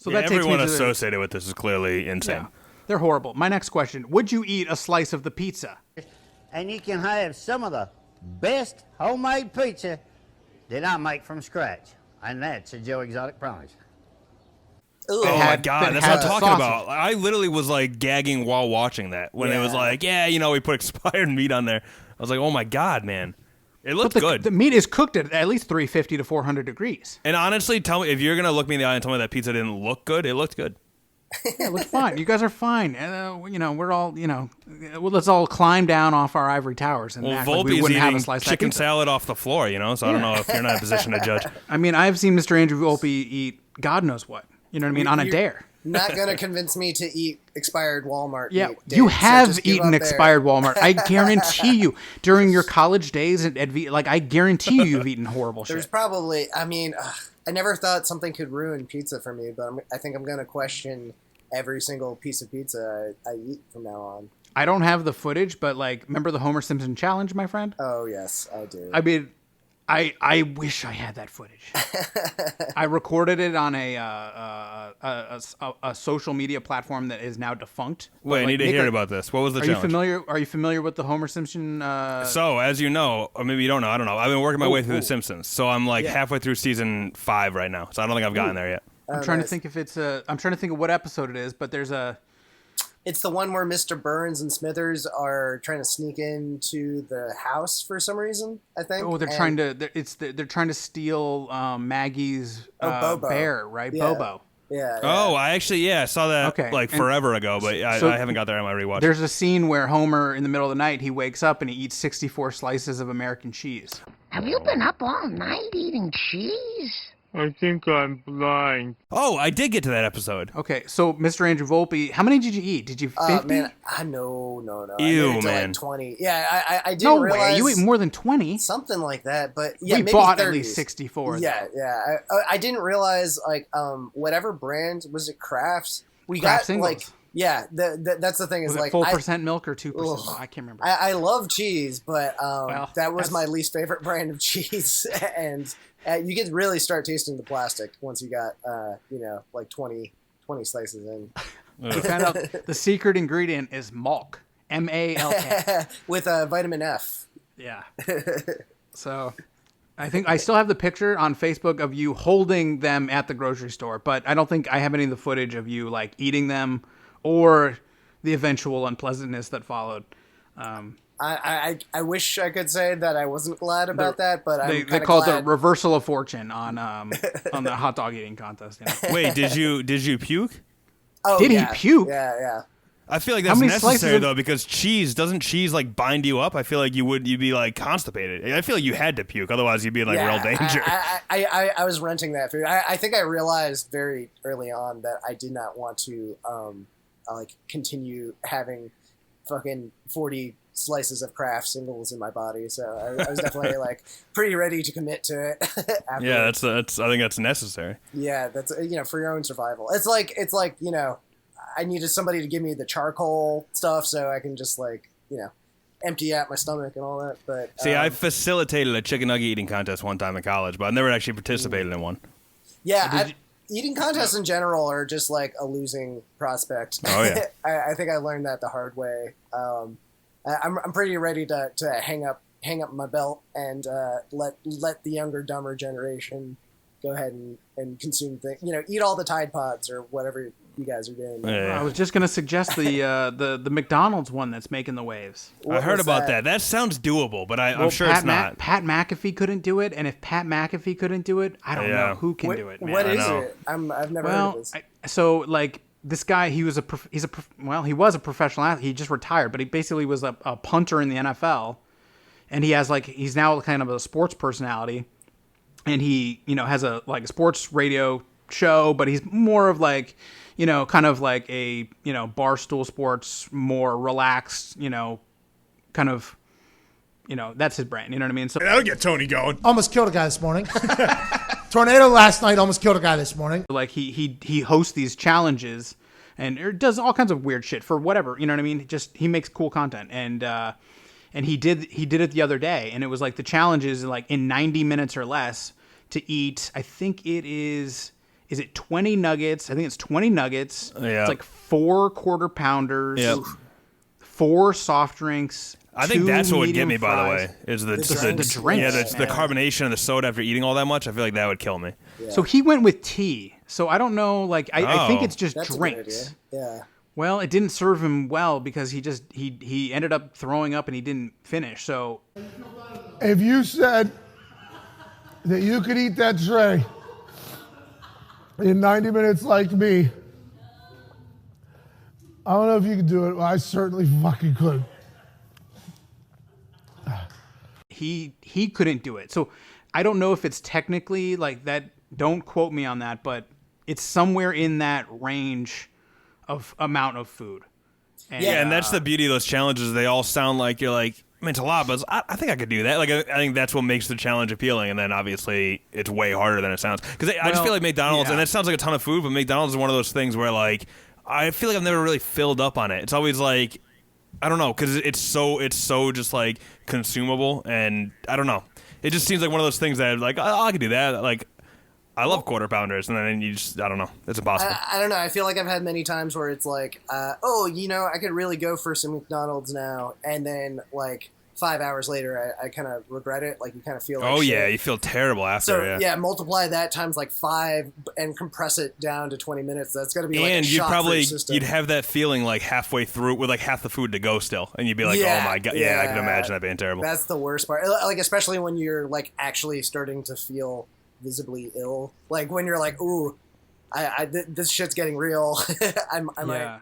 So yeah, that takes everyone me to associated with this is clearly insane. Yeah, they're horrible. My next question: would you eat a slice of the pizza? And you can have some of the best homemade pizza that I make from scratch. And that's a Joe Exotic promise. Oh my God, that's what I'm talking about. I literally was like gagging while watching that when it was like, we put expired meat on there. I was like, oh my God, man. It looked good. The meat is cooked at least 350 to 400 degrees. And honestly, tell me, if you're going to look me in the eye and tell me that pizza didn't look good, it looked good. Yeah, it looked fine. You guys are fine. We're all, let's all climb down off our ivory towers and act like we wouldn't have a slice of chicken pizza. salad off the floor, so I don't know if you're not in a position to judge. I mean, I've seen Mr. Andrew Volpe eat God knows what. You know what I mean? On a dare. Not going to convince me to eat expired Walmart meat. You have eaten expired Walmart. I guarantee you, during your college days I guarantee you've eaten horrible shit. There's probably, I never thought something could ruin pizza for me, but I think I'm going to question every single piece of pizza I eat from now on. I don't have the footage, but remember the Homer Simpson challenge, my friend? Oh, yes, I do. I mean, I wish I had that footage. I recorded it on a social media platform that is now defunct. Wait, I need to hear about this. What was the challenge? Are you familiar with the Homer Simpson? So, as you know, or maybe you don't know, I don't know. I've been working my way through The Simpsons, so I'm halfway through season 5 right now. So I don't think I've gotten there yet. I'm trying to think if it's I'm trying to think of what episode it is, but there's a. It's the one where Mr. Burns and Smithers are trying to sneak into the house for some reason, I think. Oh, they're trying to steal Maggie's bear, right? Yeah. Bobo. Yeah. Oh, I saw that forever ago, but I haven't got there on my rewatch. There's a scene where Homer, in the middle of the night, he wakes up and he eats 64 slices of American cheese. Have you been up all night eating cheese? I think I'm blind. Oh, I did get to that episode. Okay, so Mr. Andrew Volpe, how many did you eat? Did you 50? Man, no. Ew, I man. Like 20. Yeah, I didn't realize. No way, you ate more than 20? Something like that, but yeah, we maybe bought 30s. at least 64. Yeah. I didn't realize, whatever brand, was it Kraft's? We Kraft got, singles. Yeah, that's the thing. Is was it full percent milk or 2%? I can't remember. I love cheese, but that was my least favorite brand of cheese, and you could really start tasting the plastic once you got 20 slices in. We found out the secret ingredient is malk, MALK, with vitamin F. Yeah. So I think I still have the picture on Facebook of you holding them at the grocery store, but I don't think I have any of the footage of you eating them or the eventual unpleasantness that followed. I wish I could say that I wasn't glad about that, but they called it the reversal of fortune on the hot dog eating contest. Wait, did you puke? Oh, did he puke? Yeah. I feel like that's necessary though, because doesn't cheese bind you up? I feel like you'd be constipated. I feel like you had to puke, otherwise you'd be in real danger. I was renting that food. I think I realized very early on that I did not want to continue having fucking 40 slices of Kraft singles in my body, so I was definitely pretty ready to commit to it. Yeah, that's I think that's necessary. Yeah, that's for your own survival. It's like I needed somebody to give me the charcoal stuff so I can just empty out my stomach and all that. But see, I facilitated a chicken nugget eating contest one time in college, but I never actually participated in one. Yeah, eating contests in general are just a losing prospect. Oh yeah, I think I learned that the hard way. I'm pretty ready to hang up my belt and let the younger, dumber generation go ahead and consume things. Eat all the Tide Pods or whatever you guys are doing. Yeah. I was just gonna suggest the McDonald's one that's making the waves. I heard about that. That sounds doable, but I'm sure it's not. Pat McAfee couldn't do it, and if Pat Matherly couldn't do it, I don't know who can do it. Man. What is it? I've never heard of this. This guy, he was a professional athlete. He just retired, but he basically was a punter in the NFL, and he has he's now kind of a sports personality, and he has a sports radio show, but he's more of kind of a Barstool Sports, more relaxed, kind of that's his brand. You know what I mean? So that'll get Tony going. Almost killed a guy this morning. Tornado last night almost killed a guy this morning. He hosts these challenges and does all kinds of weird shit for whatever, you know what I mean? Just he makes cool content, and he did it the other day, and it was the challenge is in 90 minutes or less to eat. I think it is is it 20 nuggets? I think it's 20 nuggets. Yeah. It's like 4 quarter pounders. Yep. 4 soft drinks. I think 2 that's what would get medium me, by the fries. way, is the drinks, yeah, the man. carbonation and the soda after eating all that much. I feel like that would kill me. Yeah. So he went with tea. So I don't know. Like I think it's just That's a good drinks. idea. Yeah. Well, it didn't serve him well because he ended up throwing up and he didn't finish. So If you said that you could eat that tray in 90 minutes like me, I don't know if you could do it, but I certainly fucking could. he couldn't do it. So I don't know if it's technically like that. Don't quote me on that, but it's somewhere in that range of amount of food. And, Yeah, and that's the beauty of those challenges. They all sound like you're like, I mean, it's a lot, but I think I could do that. Like, I think that's what makes the challenge appealing. And then obviously it's way harder than it sounds. Because I just feel like McDonald's, and that sounds like a ton of food, but McDonald's is one of those things where like I feel like I've never really filled up on it. It's always like, I don't know, because it's so just like consumable, and I don't know. It just seems like one of those things that like, oh, I could do that. Like, I love quarter pounders, and then you just, I don't know. It's impossible. I don't know. I feel like I've had many times where it's like, oh, you know, I could really go for some McDonald's now, and then like 5 hours later, I kind of regret it. Like you kind of feel like yeah, shit. you feel terrible after. So yeah, multiply that times like 5 and compress it down to 20 minutes. That's got to be like and a you'd shock probably for your system. you'd have that feeling like halfway through with like half the food to go still, and you'd be like, oh my god, yeah, I can imagine that being terrible. That's the worst part. Like especially when you're like actually starting to feel visibly ill. Like when you're like, ooh, this shit's getting real. I might